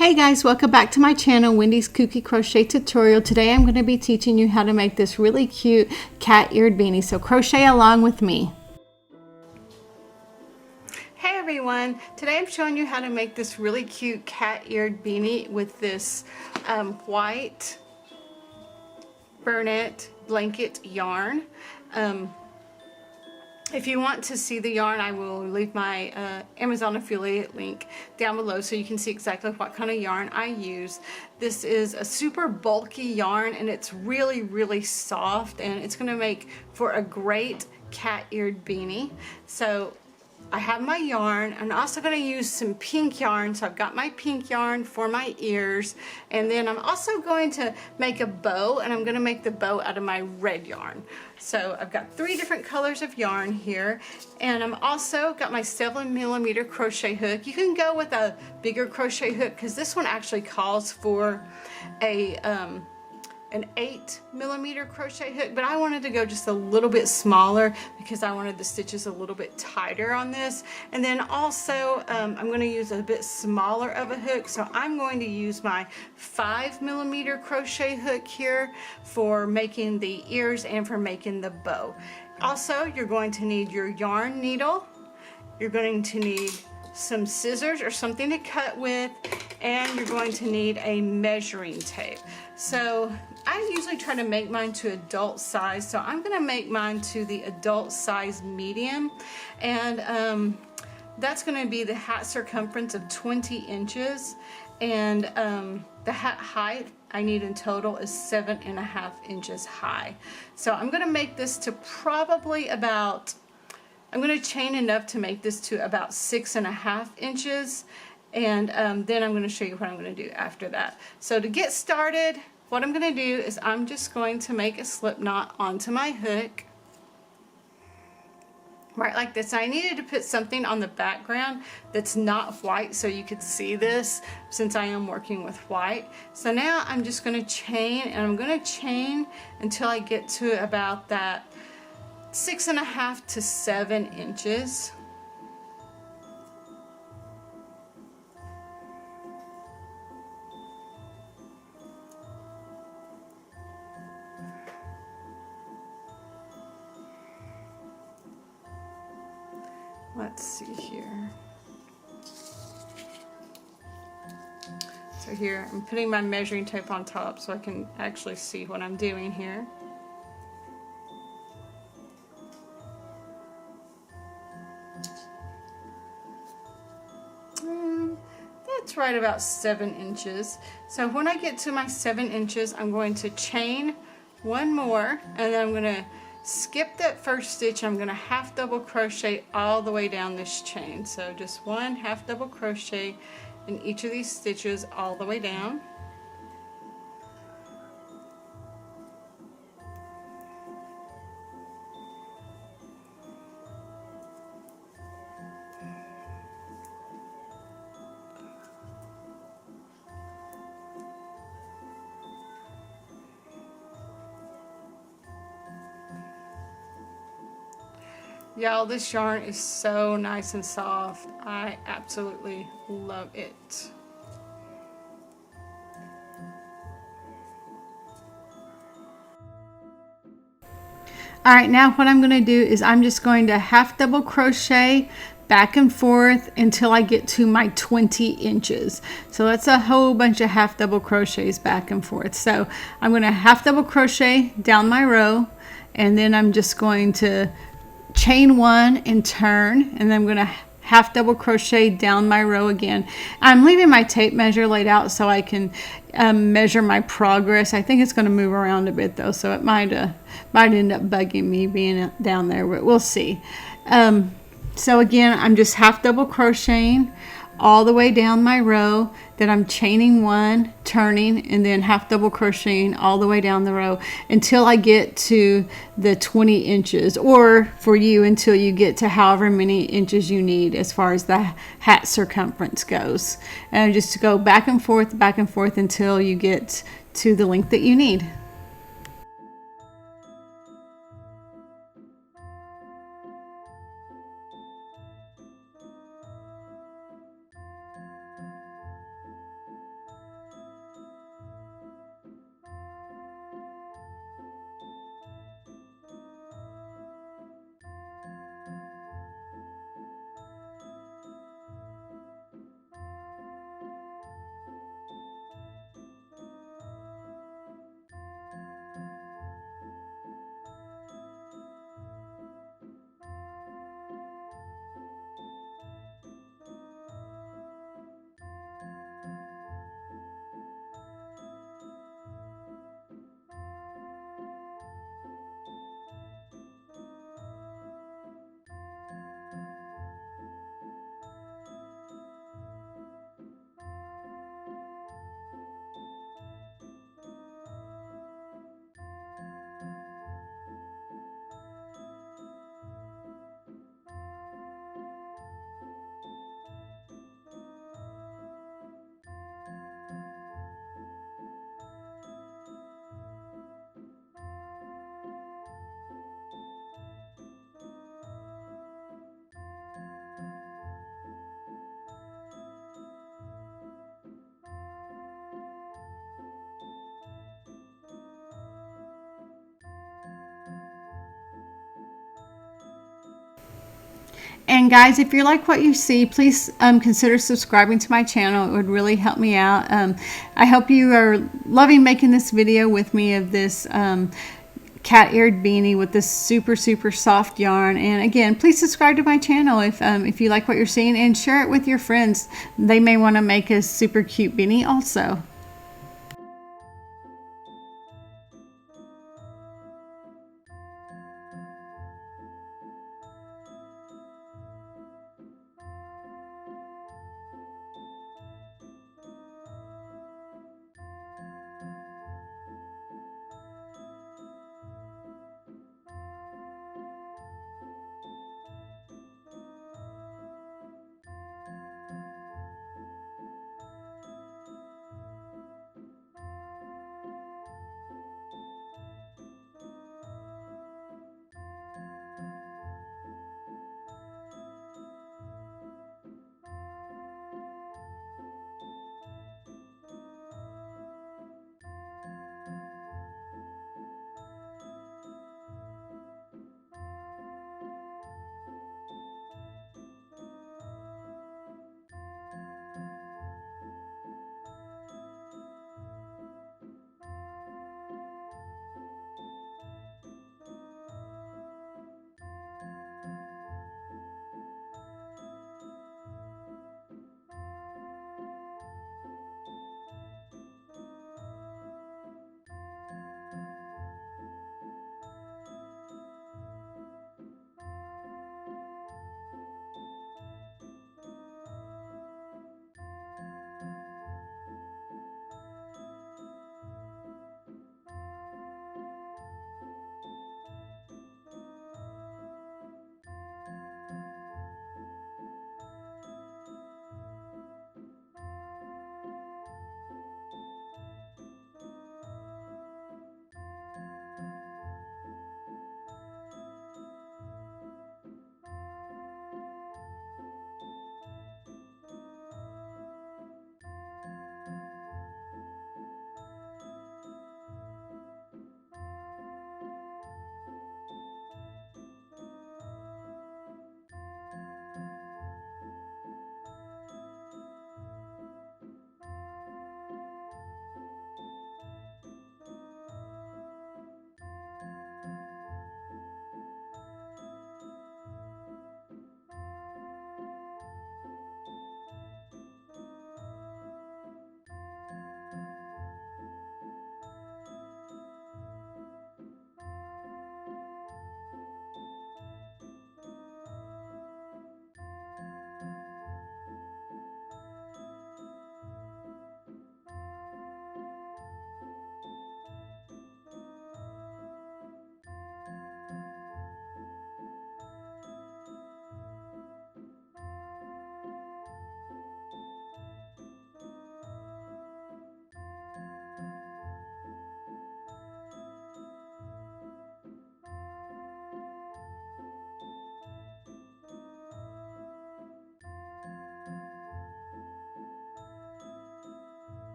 Hey guys, welcome back to my channel, Wendy's Kooky Crochet Tutorial. Today I'm going to be teaching you how to make this really cute cat-eared beanie. So crochet along with me. Hey everyone, today I'm showing you how to make this really cute cat-eared beanie with this white Bernat blanket yarn. If you want to see the yarn, I will leave my Amazon affiliate link down below so you can see exactly what kind of yarn I use. This is a super bulky yarn and it's really, really soft, and it's going to make for a great cat-eared beanie. So I have my yarn. I'm also going to use some pink yarn. So I've got my pink yarn for my ears. And then I'm also going to make a bow, and I'm going to make the bow out of my red yarn. So I've got 3 different colors of yarn here. And I'm also got my 7mm crochet hook. You can go with a bigger crochet hook because this one actually calls for an 8mm crochet hook, but I wanted to go just a little bit smaller because I wanted the stitches a little bit tighter on this. And then also I'm going to use a bit smaller of a hook, so I'm going to use my 5mm crochet hook here for making the ears and for making the bow. Also, you're going to need your yarn needle, you're going to need some scissors or something to cut with, and you're going to need a measuring tape. So I usually try to make mine to adult size, so I'm going to make mine to the adult size medium, and that's going to be the hat circumference of 20 inches, and the hat height I need in total is 7.5 inches high. So I'm going to make this to probably about, I'm going to chain enough to make this to about 6.5 inches, and then I'm going to show you what I'm going to do after that. So to get started, what I'm going to do is I'm just going to make a slip knot onto my hook, right like this. I needed to put something on the background that's not white so you could see this, since I am working with white. So now I'm just going to chain, and I'm going to chain until I get to about that 6.5 to 7 inches. Let's see here. So here I'm putting my measuring tape on top so I can actually see what I'm doing here. That's right about 7 inches. So when I get to my 7 inches, I'm going to chain one more, and then I'm going to skip that first stitch. I'm going to half double crochet all the way down this chain. So just one half double crochet in each of these stitches all the way down. Y'all, this yarn is so nice and soft. I absolutely love it. Alright, now what I'm going to do is I'm just going to half double crochet back and forth until I get to my 20 inches. So that's a whole bunch of half double crochets back and forth. So I'm going to half double crochet down my row, and then I'm just going to chain one and turn, and then I'm going to half double crochet down my row again. I'm leaving my tape measure laid out so I can measure my progress. I think it's going to move around a bit though, so it might end up bugging me being down there, but we'll see. So again, I'm just half double crocheting all the way down my row, then I'm chaining one, turning, and then half double crocheting all the way down the row until I get to the 20 inches, or for you until you get to however many inches you need as far as the hat circumference goes. And just go back and forth until you get to the length that you need. And guys, if you like what you see, please consider subscribing to my channel. It would really help me out. I hope you are loving making this video with me of this cat-eared beanie with this super soft yarn. And again, please subscribe to my channel if you like what you're seeing, and share it with your friends. They may want to make a super cute beanie also.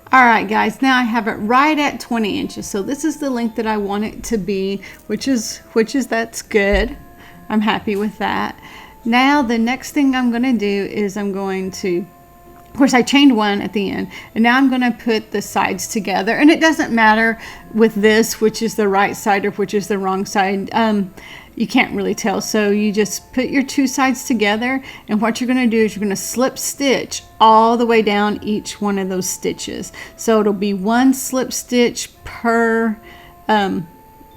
All right, guys, now I have it right at 20 inches. So this is the length that I want it to be, which is that's good. I'm happy with that. Now the next thing I'm going to do is I'm going to, of course I chained one at the end, and now I'm going to put the sides together. And it doesn't matter with this which is the right side or which is the wrong side. You can't really tell. So you just put your two sides together, and what you're going to do is you're going to slip stitch all the way down each one of those stitches. So it'll be one slip stitch per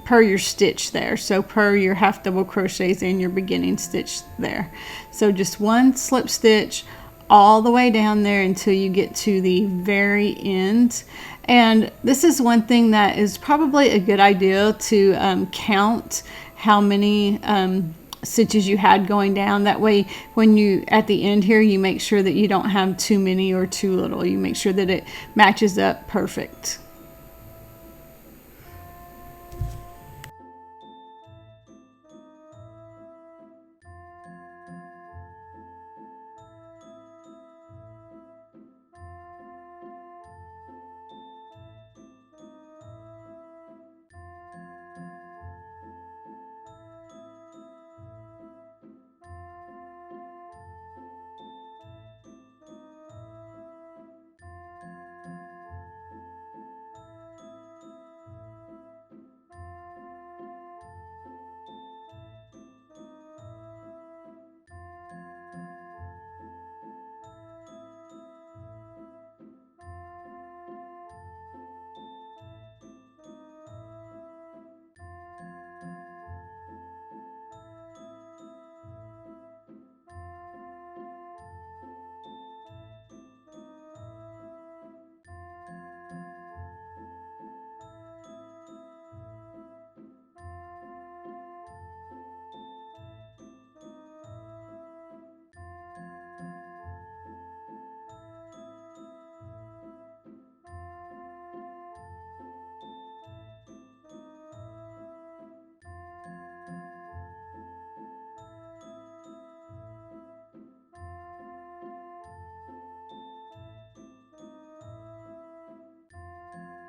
your stitch there. So per your half double crochets and your beginning stitch there. So just one slip stitch all the way down there until you get to the very end. And this is one thing that is probably a good idea to count how many stitches you had going down. That way when you at the end here, you make sure that you don't have too many or too little. You make sure that it matches up perfect.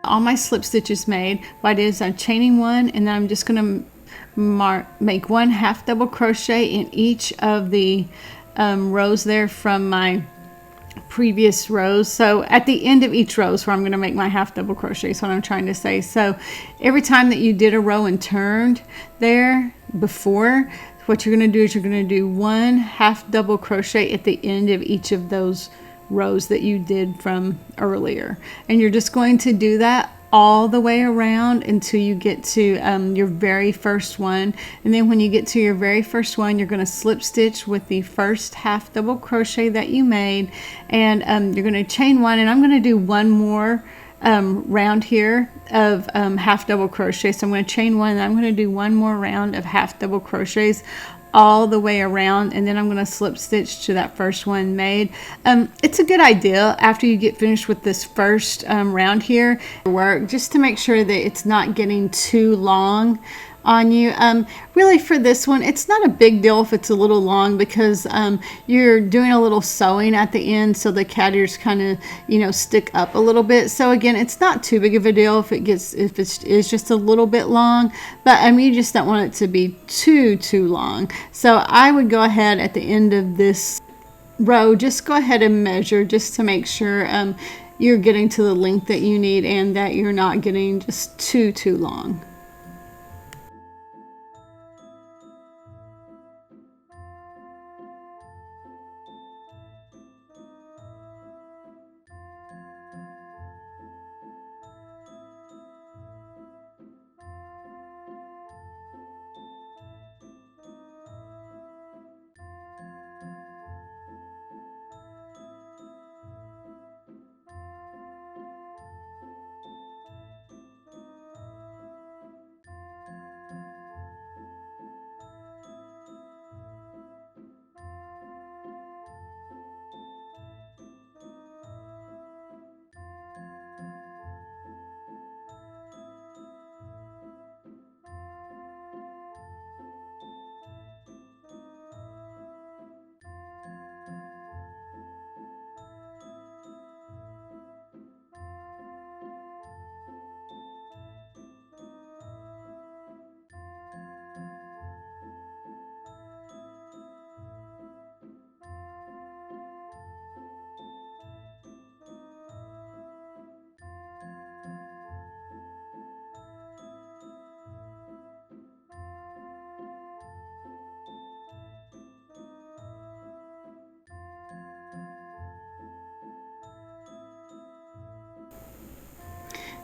All my slip stitches made, what it is I'm chaining one, and then I'm just going to make one half double crochet in each of the rows there from my previous rows. So at the end of each row is where I'm going to make my half double crochet, is what I'm trying to say. So every time that you did a row and turned there before, what you're going to do is you're going to do one half double crochet at the end of each of those rows that you did from earlier, and you're just going to do that all the way around until you get to your very first one. And then when you get to your very first one, you're going to slip stitch with the first half double crochet that you made, and you're going to chain one, and I'm going to do one more round here of half double crochet. So I'm going to chain one, and I'm going to do one more round of half double crochets all the way around, and then I'm going to slip stitch to that first one made. It's a good idea after you get finished with this first round here, work just to make sure that it's not getting too long on you. Really for this one, it's not a big deal if it's a little long, because you're doing a little sewing at the end, so the cat ears kind of stick up a little bit. So again, it's not too big of a deal if it is just a little bit long, but you just don't want it to be too long. So I would go ahead at the end of this row, just go ahead and measure just to make sure you're getting to the length that you need and that you're not getting just too long.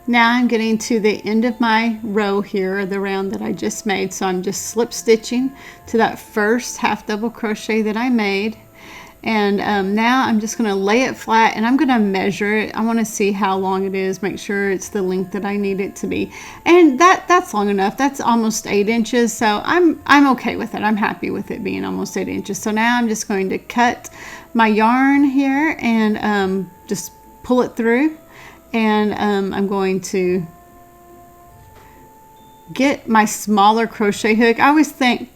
Now I'm getting to the end of my row here, the round that I just made, so I'm just slip stitching to that first half double crochet that I made. And now I'm just going to lay it flat and I'm going to measure it. I want to see how long it is, make sure it's the length that I need it to be. And that's long enough. That's almost 8 inches, so I'm okay with it. I'm happy with it being almost 8 inches. So now I'm just going to cut my yarn here and just pull it through. And I'm going to get my smaller crochet hook. I always think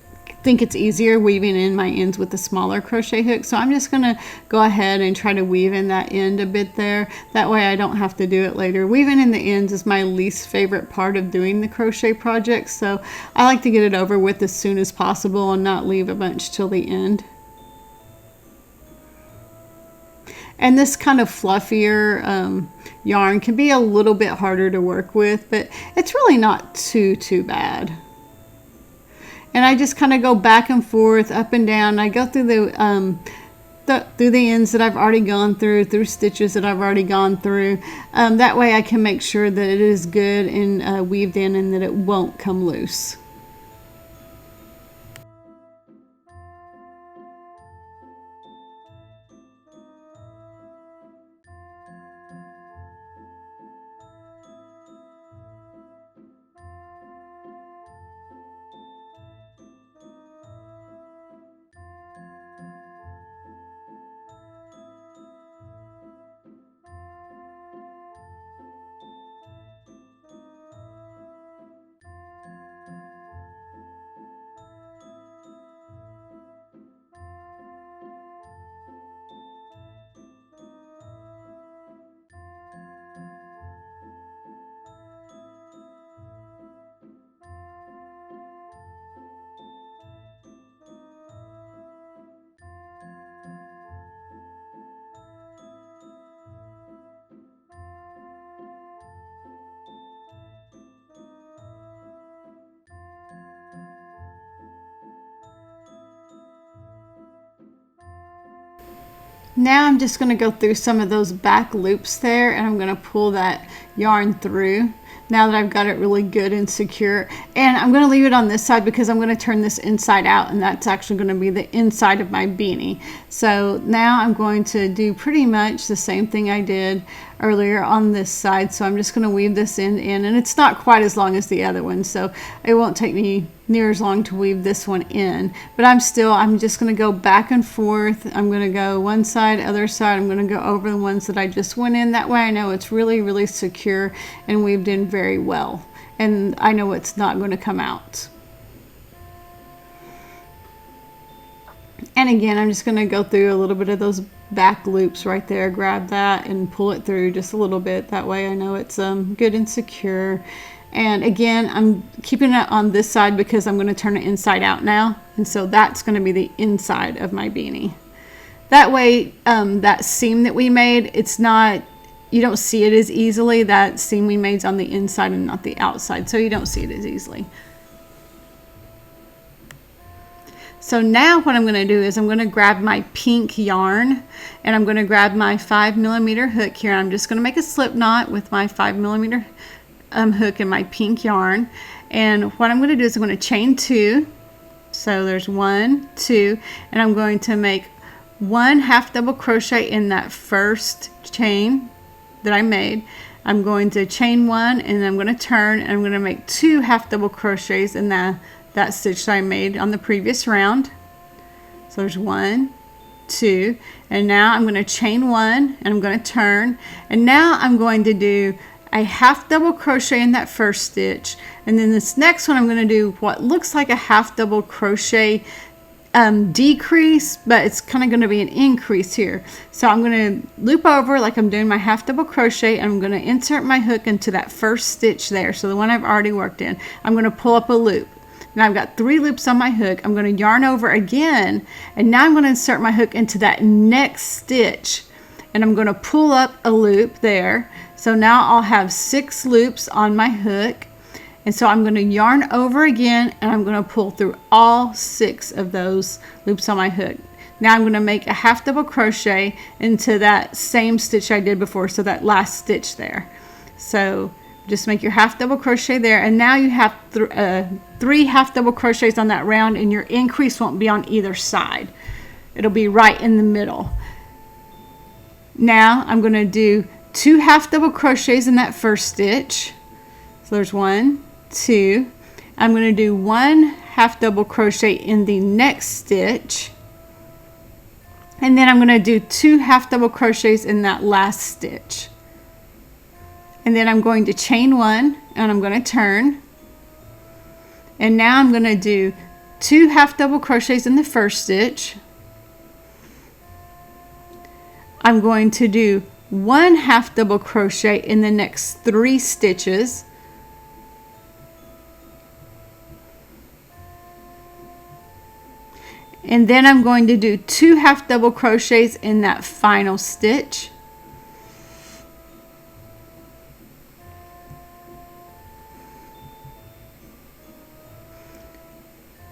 it's easier weaving in my ends with the smaller crochet hook, so I'm just going to go ahead and try to weave in that end a bit there. That way I don't have to do it later. Weaving in the ends is my least favorite part of doing the crochet project, so I like to get it over with as soon as possible and not leave a bunch till the end. And this kind of fluffier yarn can be a little bit harder to work with, but it's really not too bad. And I just kind of go back and forth, up and down. I go through through the ends that I've already gone through stitches that I've already gone through. That way I can make sure that it is good and weaved in and that it won't come loose. Now I'm just going to go through some of those back loops there, and I'm going to pull that yarn through now that I've got it really good and secure. And I'm going to leave it on this side because I'm going to turn this inside out, and that's actually going to be the inside of my beanie. So now I'm going to do pretty much the same thing I did earlier on this side. So I'm just going to weave this end in, and it's not quite as long as the other one, so it won't take me near as long to weave this one in. But I'm just going to go back and forth. I'm going to go one side, other side. I'm going to go over the ones that I just went in. That way I know it's really secure and weaved in very well, and I know it's not going to come out. And again, I'm just going to go through a little bit of those back loops right there, grab that and pull it through just a little bit. That way I know it's good and secure. And again, I'm keeping it on this side because I'm going to turn it inside out now, and so that's going to be the inside of my beanie. That way that seam that we made, it's not, you don't see it as easily. That seam we made is on the inside and not the outside, so you don't see it as easily. So now what I'm going to do is I'm going to grab my pink yarn, and I'm going to grab my 5mm hook here. I'm just going to make a slip knot with my 5mm hook and my pink yarn. And what I'm going to do is I'm going to chain 2. So there's 1, 2, and I'm going to make 1 half double crochet in that first chain that I made. I'm going to chain 1, and I'm going to turn, and I'm going to make 2 half double crochets in that stitch that I made on the previous round. So there's 1, 2, and now I'm going to chain 1, and I'm going to turn, and now I'm going to do a half double crochet in that first stitch, and then this next one I'm going to do what looks like a half double crochet decrease, but it's kind of going to be an increase here. So I'm going to loop over like I'm doing my half double crochet, and I'm going to insert my hook into that first stitch there, so the one I've already worked in. I'm going to pull up a loop. Now I've got 3 loops on my hook. I'm going to yarn over again, and now I'm going to insert my hook into that next stitch, and I'm going to pull up a loop there. So now I'll have 6 loops on my hook, and so I'm going to yarn over again, and I'm going to pull through all 6 of those loops on my hook. Now I'm going to make a half double crochet into that same stitch I did before, so that last stitch there. So Just make your half double crochet there, and now you have 3 half double crochets on that round, and your increase won't be on either side. It'll be right in the middle. Now I'm going to do 2 half double crochets in that first stitch. So there's 1, 2. I'm going to do 1 half double crochet in the next stitch, and then I'm going to do 2 half double crochets in that last stitch. And then I'm going to chain 1, and I'm going to turn. And now I'm going to do 2 half double crochets in the first stitch. I'm going to do 1 half double crochet in the next 3 stitches. And then I'm going to do 2 half double crochets in that final stitch.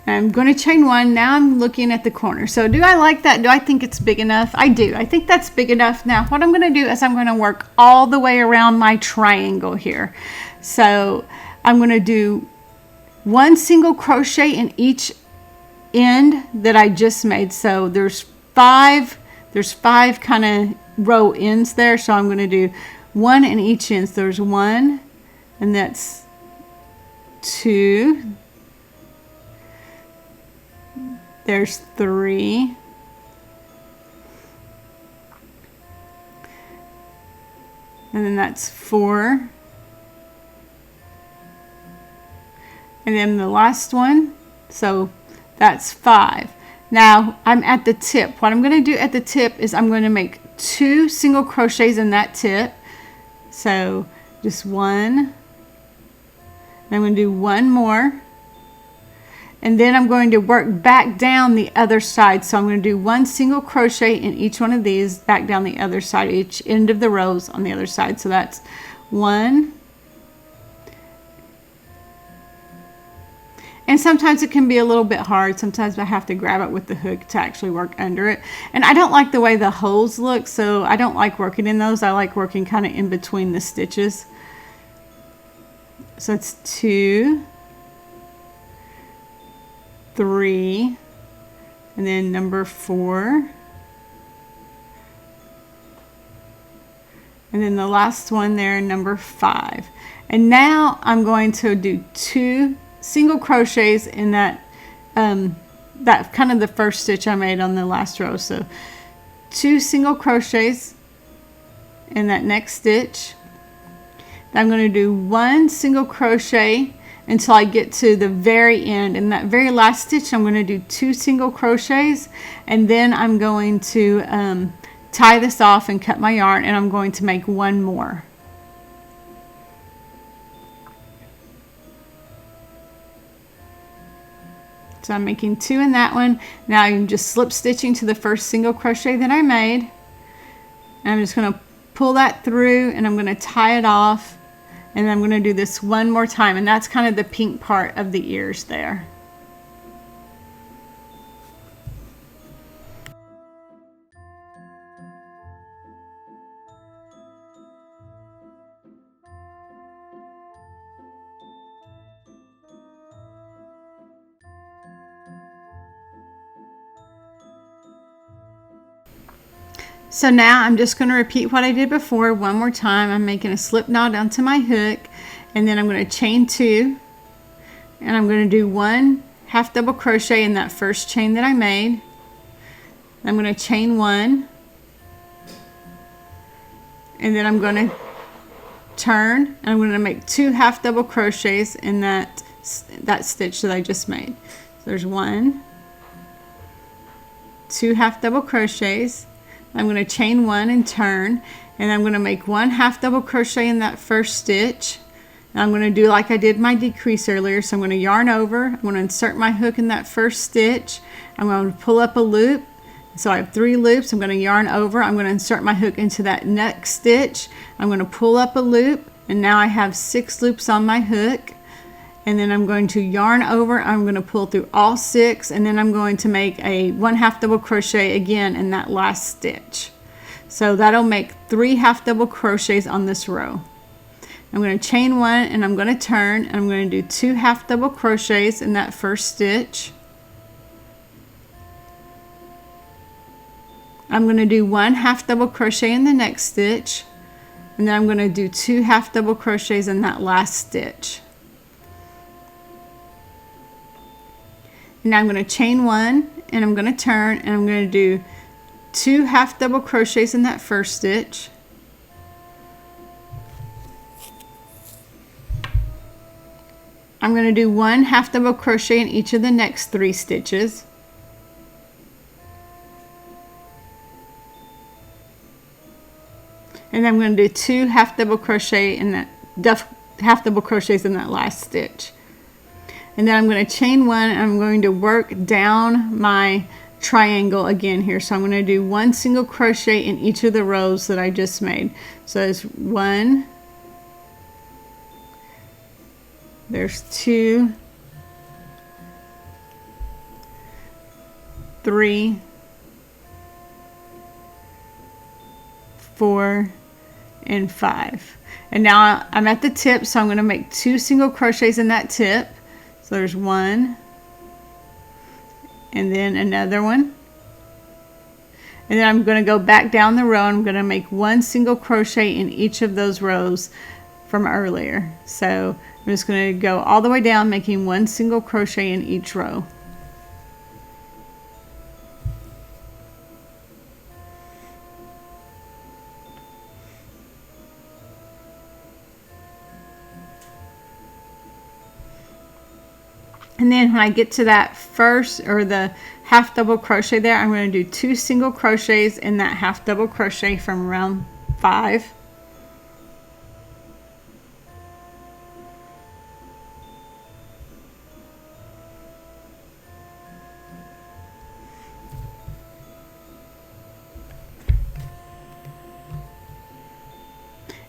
I'm going to chain 1. Now I'm looking at the corner. So do I like that? Do I think it's big enough? I do. I think that's big enough. Now what I'm going to do is I'm going to work all the way around my triangle here. So I'm going to do 1 single crochet in each end that I just made. So there's 5 kind of row ends there. So I'm going to do 1 in each end. So there's 1, and that's 2. There's 3. And then that's 4. And then the last one, so that's 5. Now I'm at the tip. What I'm going to do at the tip is I'm going to make 2 single crochets in that tip. So just 1. And I'm going to do 1 more. And then I'm going to work back down the other side. So I'm going to do 1 single crochet in each one of these, back down the other side, each end of the rows on the other side. So that's 1. And sometimes it can be a little bit hard. Sometimes I have to grab it with the hook to actually work under it. And I don't like the way the holes look, so I don't like working in those. I like working kind of in between the stitches. So it's 2, 3, and then number 4, and then the last one there, number 5. And now I'm going to do 2 single crochets in that that kind of the first stitch I made on the last row. So 2 single crochets in that next stitch. I'm going to do 1 single crochet until I get to the very end. In that very last stitch, I'm going to do 2 single crochets, and then I'm going to tie this off and cut my yarn, and I'm going to make 1 more. So I'm making 2 in that one. Now I'm just slip stitching to the first single crochet that I made. And I'm just going to pull that through, and I'm going to tie it off. And I'm going to do this 1 more time, and that's kind of the pink part of the ears there. So now I'm just going to repeat what I did before 1 more time. I'm making a slip knot onto my hook, and then I'm going to chain 2, and I'm going to do 1 half double crochet in that first chain that I made. I'm going to chain 1, and then I'm going to turn, and I'm going to make 2 half double crochets in that stitch that I just made. So there's 1, 2 half double crochets. I'm going to chain 1 and turn, and I'm going to make 1 half double crochet in that first stitch. And I'm going to do like I did my decrease earlier. So I'm going to yarn over, I'm going to insert my hook in that first stitch, I'm going to pull up a loop. So I have 3 loops. I'm going to yarn over, I'm going to insert my hook into that next stitch, I'm going to pull up a loop, and now I have 6 loops on my hook. And then I'm going to yarn over, I'm going to pull through all 6, and then I'm going to make a 1 half double crochet again in that last stitch. So that'll make 3 half double crochets on this row. I'm going to chain 1 and I'm going to turn, and I'm going to do 2 half double crochets in that first stitch. I'm going to do 1 half double crochet in the next stitch, and then I'm going to do 2 half double crochets in that last stitch. And now I'm going to chain 1 and I'm going to turn, and I'm going to do 2 half double crochets in that first stitch. I'm going to do 1 half double crochet in each of the next 3 stitches. And then I'm going to do 2 half double crochet in that half double crochets in that last stitch. And then I'm going to chain 1 and I'm going to work down my triangle again here. So I'm going to do 1 single crochet in each of the rows that I just made. So there's 1, there's 2, 3, 4, and 5. And now I'm at the tip, so I'm going to make 2 single crochets in that tip. So there's 1, and then another one, and then I'm going to go back down the row. I'm going to make 1 single crochet in each of those rows from earlier. So I'm just going to go all the way down, making 1 single crochet in each row. And then when I get to that first, or the half double crochet there, I'm going to do 2 single crochets in that half double crochet from round 5.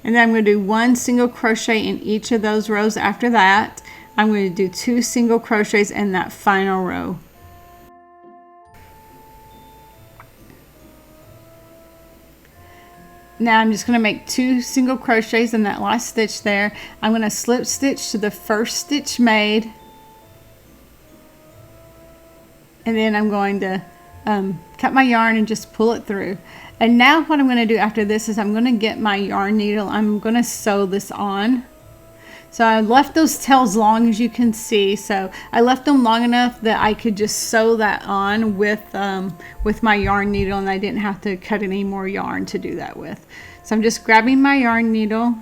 And then I'm going to do 1 single crochet in each of those rows after that. I'm going to do 2 single crochets in that final row. Now I'm just going to make 2 single crochets in that last stitch there. I'm going to slip stitch to the first stitch made, and then I'm going to cut my yarn and just pull it through. And now what I'm going to do after this is I'm going to get my yarn needle. I'm going to sew this on. So I left those tails long, as you can see. So I left them long enough that I could just sew that on with my yarn needle, and I didn't have to cut any more yarn to do that with. So I'm just grabbing my yarn needle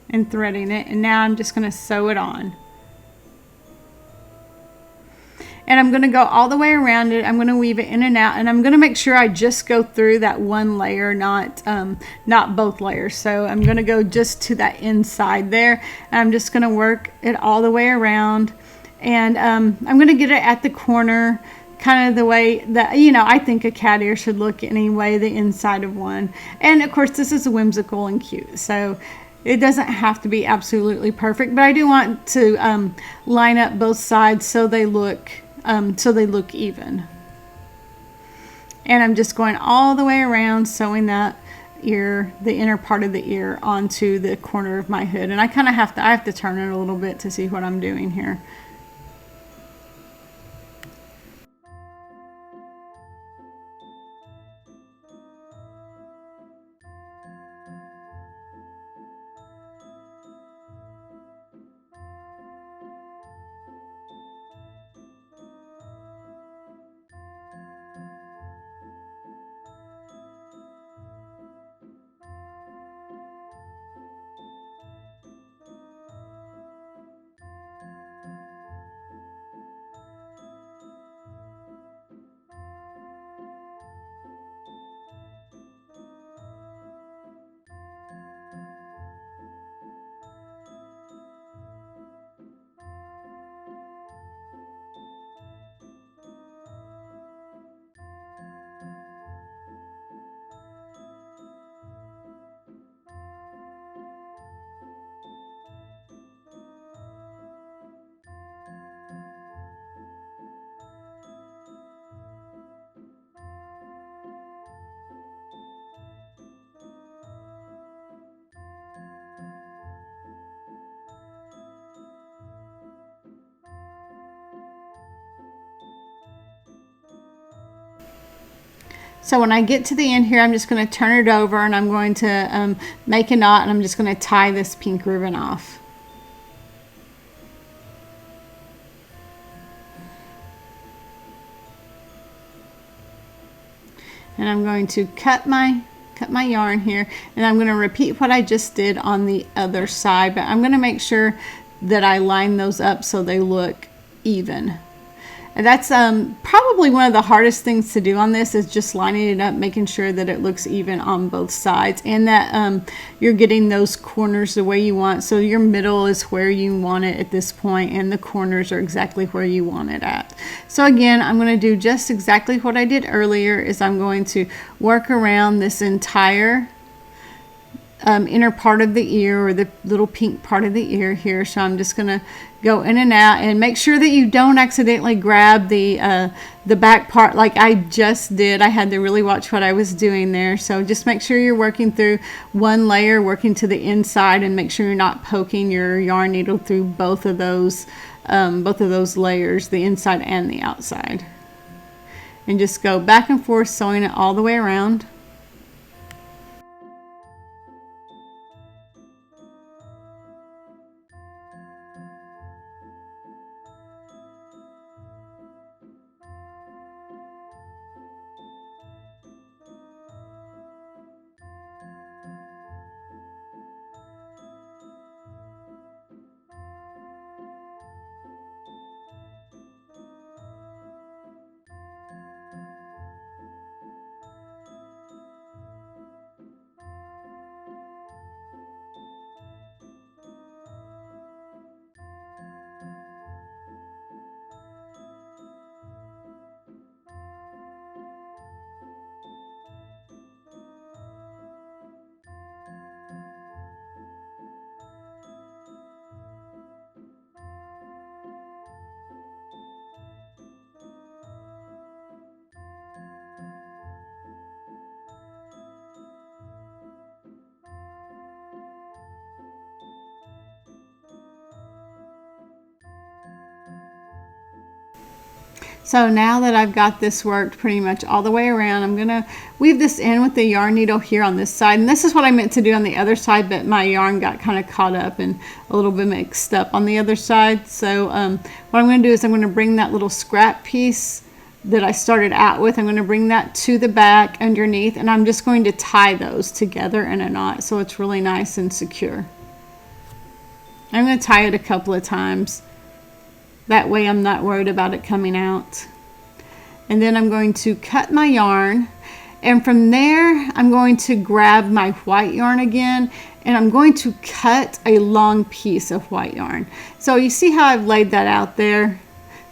and threading it, and now I'm just going to sew it on. And I'm going to go all the way around it. I'm going to weave it in and out, and I'm going to make sure I just go through that one layer, not both layers. So I'm going to go just to that inside there, and I'm just going to work it all the way around. And I'm going to get it at the corner, kind of the way that, you know, I think a cat ear should look anyway, the inside of one. And of course, this is whimsical and cute, so it doesn't have to be absolutely perfect, but I do want to line up both sides so they look even. And I'm just going all the way around, sewing that ear, the inner part of the ear, onto the corner of my hood. And I kind of have to turn it a little bit to see what I'm doing here. So when I get to the end here, I'm just going to turn it over and I'm going to make a knot, and I'm just going to tie this pink ribbon off. And I'm going to cut my yarn here, and I'm going to repeat what I just did on the other side, but I'm going to make sure that I line those up so they look even. And that's probably one of the hardest things to do on this, is just lining it up, making sure that it looks even on both sides, and that you're getting those corners the way you want. So your middle is where you want it at this point, and the corners are exactly where you want it at. So again, I'm going to do just exactly what I did earlier, is I'm going to work around this entire inner part of the ear, or the little pink part of the ear here. So I'm just going to go in and out, and make sure that you don't accidentally grab the back part like I just did. I had to really watch what I was doing there. So just make sure you're working through one layer, working to the inside, and make sure you're not poking your yarn needle through both of those layers, the inside and the outside. And just go back and forth, sewing it all the way around. So now that I've got this worked pretty much all the way around, I'm going to weave this in with the yarn needle here on this side. And this is what I meant to do on the other side, but my yarn got kind of caught up and a little bit mixed up on the other side. So what I'm going to do is I'm going to bring that little scrap piece that I started out with, I'm going to bring that to the back underneath, and I'm just going to tie those together in a knot so it's really nice and secure. I'm going to tie it a couple of times. That way I'm not worried about it coming out. And then I'm going to cut my yarn, and from there I'm going to grab my white yarn again, and I'm going to cut a long piece of white yarn. So you see how I've laid that out there?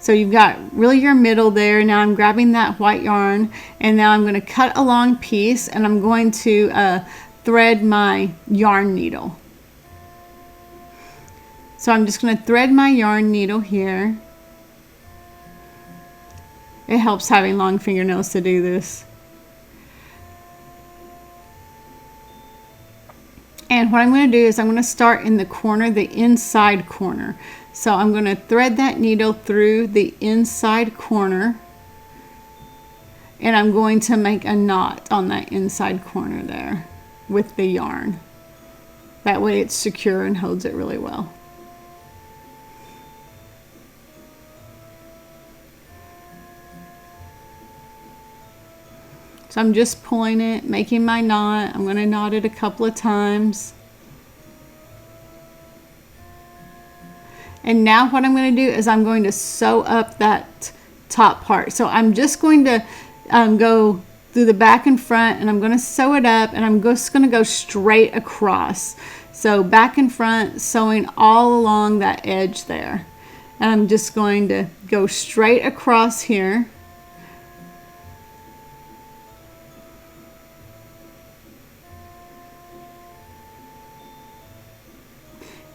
So you've got really your middle there. Now I'm grabbing that white yarn, and now I'm going to cut a long piece, and I'm going to thread my yarn needle. So I'm just going to thread my yarn needle here. It helps having long fingernails to do this. And what I'm going to do is I'm going to start in the corner, the inside corner. So I'm going to thread that needle through the inside corner, and I'm going to make a knot on that inside corner there with the yarn. That way it's secure and holds it really well. So I'm just pulling it, making my knot. I'm going to knot it a couple of times. And now what I'm going to do is I'm going to sew up that top part. So I'm just going to go through the back and front, and I'm going to sew it up, and I'm just going to go straight across. So back and front, sewing all along that edge there. And I'm just going to go straight across here.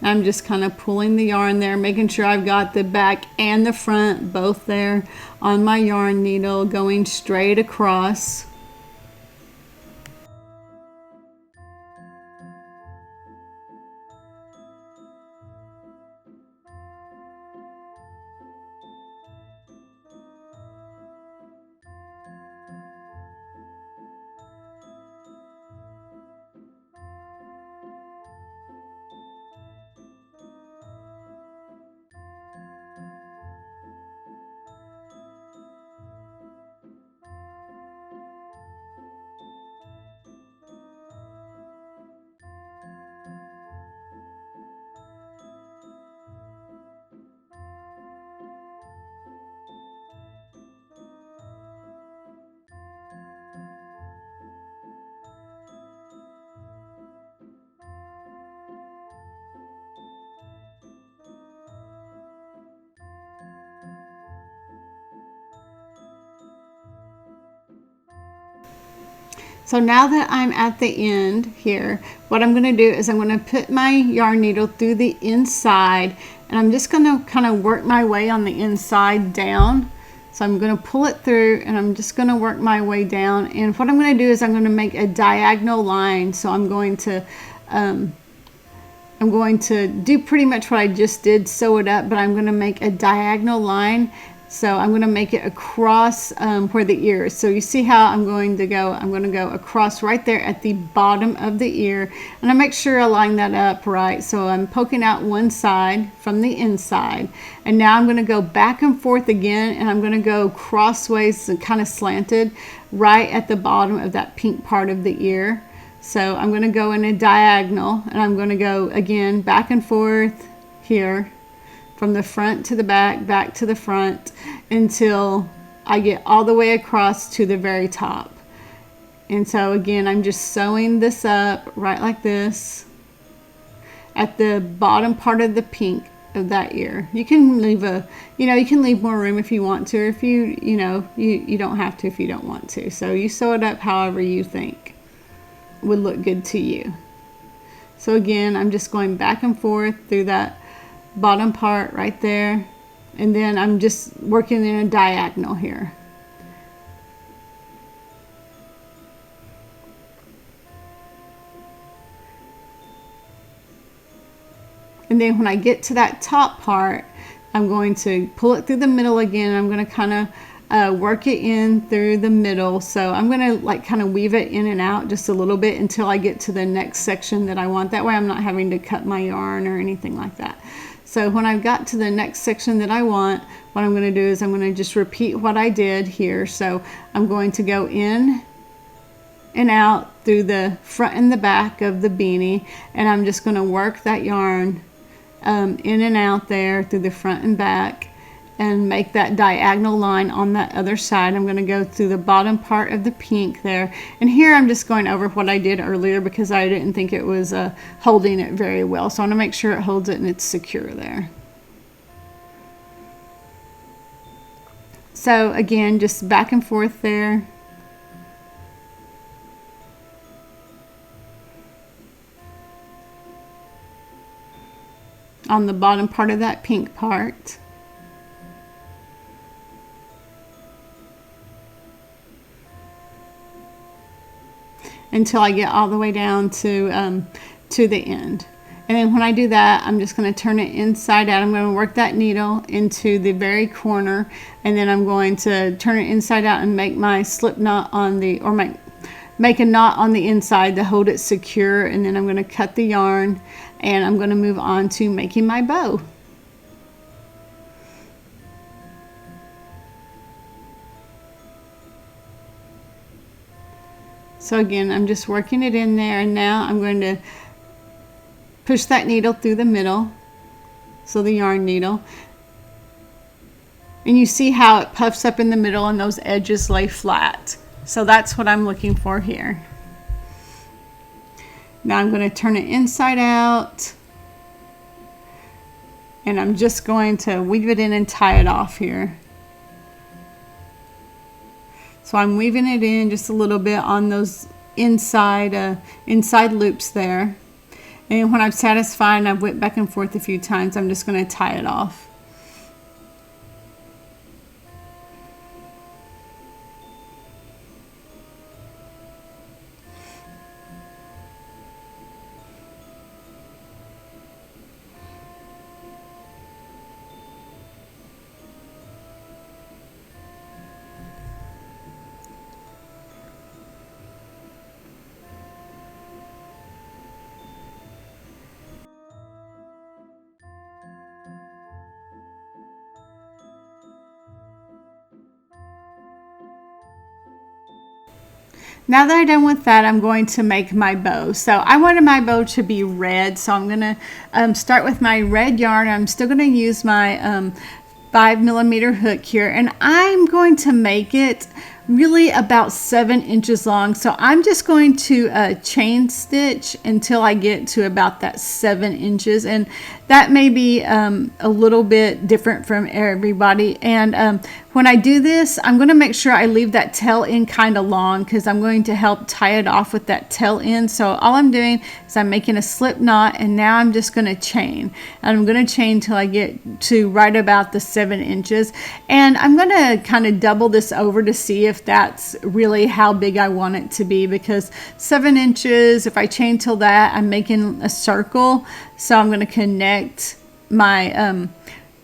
I'm just kind of pulling the yarn there, making sure I've got the back and the front both there on my yarn needle, going straight across. So now that I'm at the end here, what I'm going to do is I'm going to put my yarn needle through the inside, and I'm just going to kind of work my way on the inside down. So I'm going to pull it through, and I'm just going to work my way down. And what I'm going to do is I'm going to make a diagonal line. So I'm going to do pretty much what I just did, sew it up, but I'm going to make a diagonal line. So I'm going to make it across where the ear is. So you see how I'm going to go. I'm going to go across right there at the bottom of the ear, and I make sure I line that up right. So I'm poking out one side from the inside, and now I'm going to go back and forth again, and I'm going to go crossways and kind of slanted right at the bottom of that pink part of the ear. So I'm going to go in a diagonal, and I'm going to go again back and forth here, from the front to the back, back to the front, until I get all the way across to the very top. And so again, I'm just sewing this up right like this at the bottom part of the pink of that ear. You can leave you can leave more room if you want to, or if you don't have to if you don't want to. So you sew it up however you think would look good to you. So again, I'm just going back and forth through that bottom part right there, and then I'm just working in a diagonal here. And then when I get to that top part, I'm going to pull it through the middle again. I'm going to kind of work it in through the middle. So I'm going to kind of weave it in and out just a little bit until I get to the next section that I want. That way I'm not having to cut my yarn or anything like that. So when I've got to the next section that I want, what I'm going to do is I'm going to just repeat what I did here. So I'm going to go in and out through the front and the back of the beanie, and I'm just going to work that yarn in and out there through the front and back, and make that diagonal line on that other side. I'm going to go through the bottom part of the pink there, and here I'm just going over what I did earlier because I didn't think it was holding it very well. So I want to make sure it holds it and it's secure there. So again, just back and forth there. On the bottom part of that pink part. Until I get all the way down to the end. And then when I do that, I'm just going to turn it inside out. I'm going to work that needle into the very corner, and then I'm going to turn it inside out and make my slip knot on the, or make a knot on the inside to hold it secure. And then I'm going to cut the yarn, and I'm going to move on to making my bow. So again, I'm just working it in there, and now I'm going to push that needle through the middle, so the yarn needle, and you see how it puffs up in the middle and those edges lay flat. So that's what I'm looking for here. Now I'm going to turn it inside out, and I'm just going to weave it in and tie it off here. So I'm weaving it in just a little bit on those inside loops there. And when I'm satisfied and I've went back and forth a few times, I'm just going to tie it off. Now that I'm done with that, I'm going to make my bow. So I wanted my bow to be red, so I'm going to start with my red yarn. I'm still going to use my 5mm hook here, and I'm going to make it really about 7 inches long. So I'm just going to chain stitch until I get to about that 7 inches, and that may be a little bit different from everybody. And when I do this, I'm going to make sure I leave that tail end kind of long, because I'm going to help tie it off with that tail end. So all I'm doing is I'm making a slip knot, and now I'm just going to chain, and I'm going to chain till I get to right about the 7 inches. And I'm going to kind of double this over to see if that's really how big I want it to be, because 7 inches, if I chain till that, I'm making a circle. So I'm going to connect my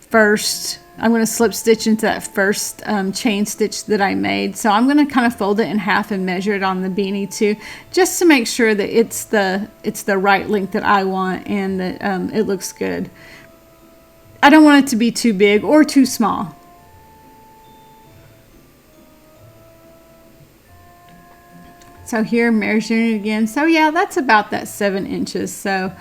first, I'm going to slip stitch into that first chain stitch that I made. So I'm going to kind of fold it in half and measure it on the beanie too, just to make sure that it's the right length that I want, and that it looks good. I don't want it to be too big or too small. So here, measuring it again. So yeah, that's about that 7 inches. So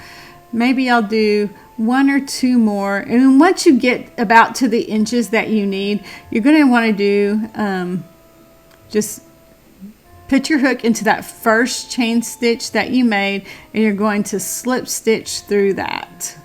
maybe I'll do 1 or 2 more. And once you get about to the inches that you need, you're going to want to do, just put your hook into that first chain stitch that you made, and you're going to slip stitch through that.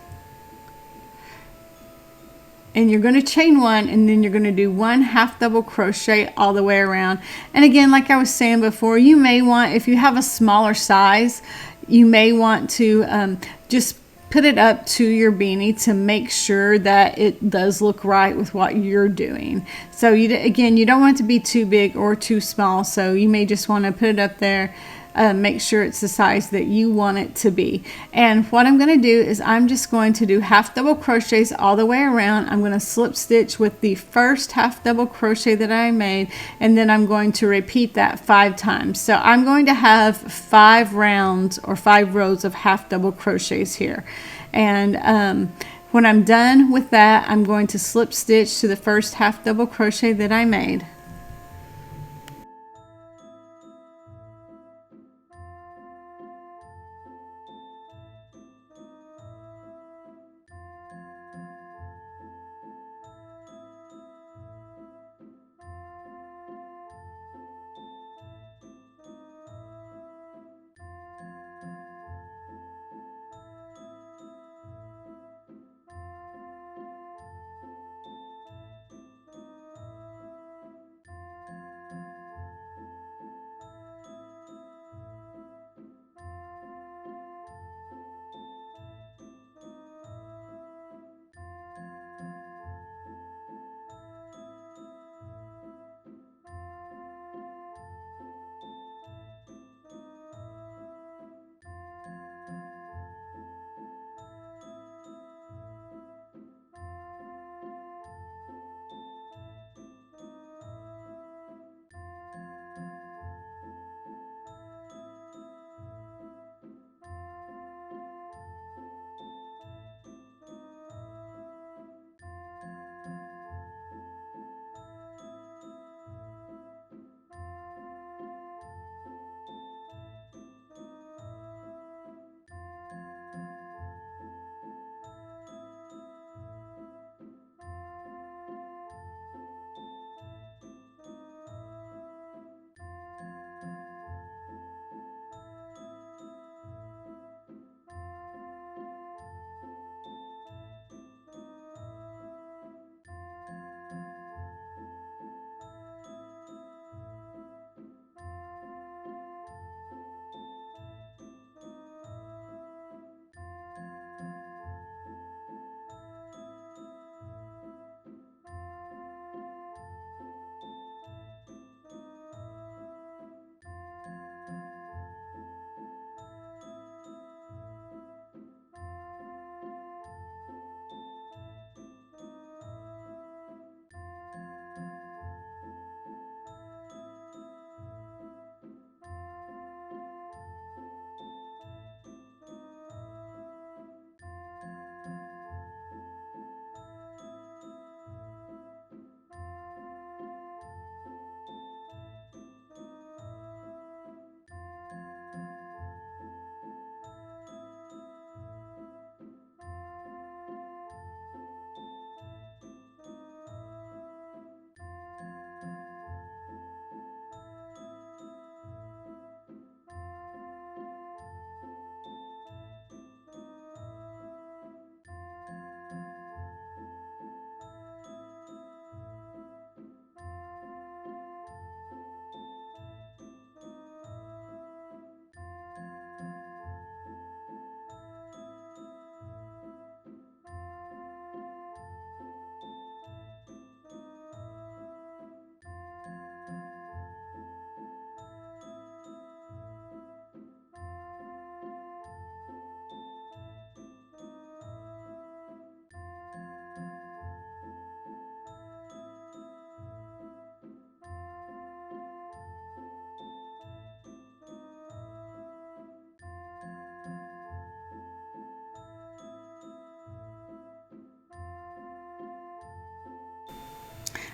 And you're going to chain 1, and then you're going to do 1 half double crochet all the way around. And again, like I was saying before, you may want, if you have a smaller size, you may want to just put it up to your beanie to make sure that it does look right with what you're doing. So again, you don't want it to be too big or too small, so you may just want to put it up there. Make sure it's the size that you want it to be. And what I'm going to do is I'm just going to do half double crochets all the way around. I'm going to slip stitch with the first half double crochet that I made, and then I'm going to repeat that 5 times. So I'm going to have 5 rounds or 5 rows of half double crochets here. And when I'm done with that, I'm going to slip stitch to the first half double crochet that I made.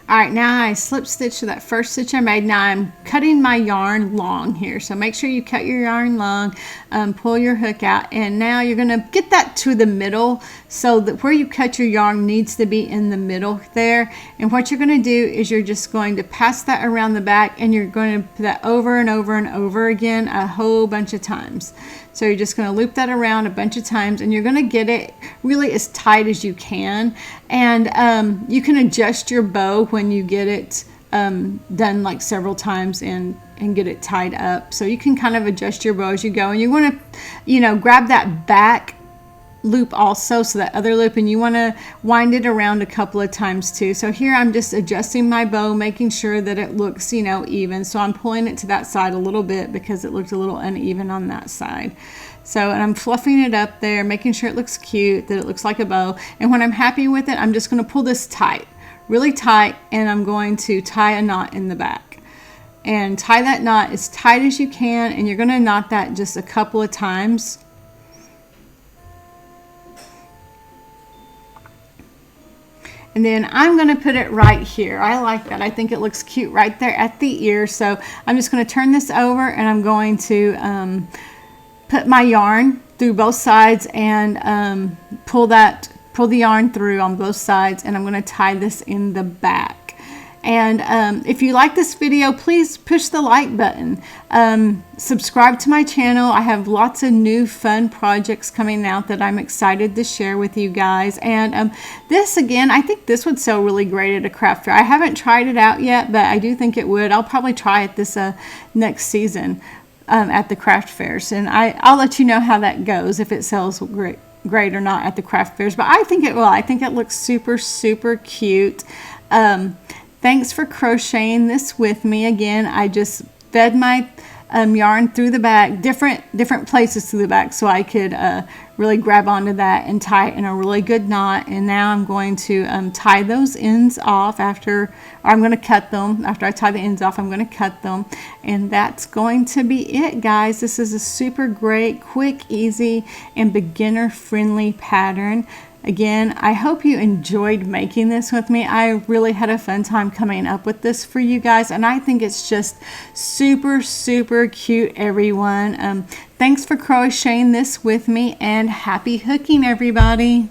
All right, now I slip stitch to that first stitch I made. Now I'm cutting my yarn long here, so make sure you cut your yarn long, pull your hook out, and now you're gonna get that to the middle, so that where you cut your yarn needs to be in the middle there. And what you're gonna do is you're just going to pass that around the back, and you're going to put that over and over and over again a whole bunch of times. So you're just going to loop that around a bunch of times, and you're going to get it really as tight as you can. And you can adjust your bow when you get it done like several times and get it tied up. So you can kind of adjust your bow as you go. And you want to, you know, grab that back loop also, so that other loop, and you want to wind it around a couple of times too. So here I'm just adjusting my bow, making sure that it looks, you know, even. So I'm pulling it to that side a little bit because it looked a little uneven on that side. So, and I'm fluffing it up there, making sure it looks cute, that it looks like a bow. And when I'm happy with it, I'm just going to pull this tight, really tight, and I'm going to tie a knot in the back. And tie that knot as tight as you can, and you're going to knot that just a couple of times. And then I'm going to put it right here. I like that. I think it looks cute right there at the ear. So I'm just going to turn this over, and I'm going to put my yarn through both sides and pull the yarn through on both sides, and I'm going to tie this in the back. And if you like this video, please push the like button. Subscribe to my channel. I have lots of new fun projects coming out that I'm excited to share with you guys. And this, again, I think this would sell really great at a craft fair. I haven't tried it out yet, but I do think it would. I'll probably try it this next season at the craft fairs. And I'll let you know how that goes, if it sells great or not at the craft fairs. But I think it will. I think it looks super, super cute. Thanks for crocheting this with me. Again, I just fed my yarn through the back, different places through the back, so I could really grab onto that and tie it in a really good knot. And now I'm going to tie those ends off or I'm going to cut them. After I tie the ends off, I'm going to cut them. And that's going to be it, guys. This is a super great, quick, easy, and beginner-friendly pattern. Again, I hope you enjoyed making this with me. I really had a fun time coming up with this for you guys, and I think it's just super, super cute, everyone. Thanks for crocheting this with me, and happy hooking, everybody.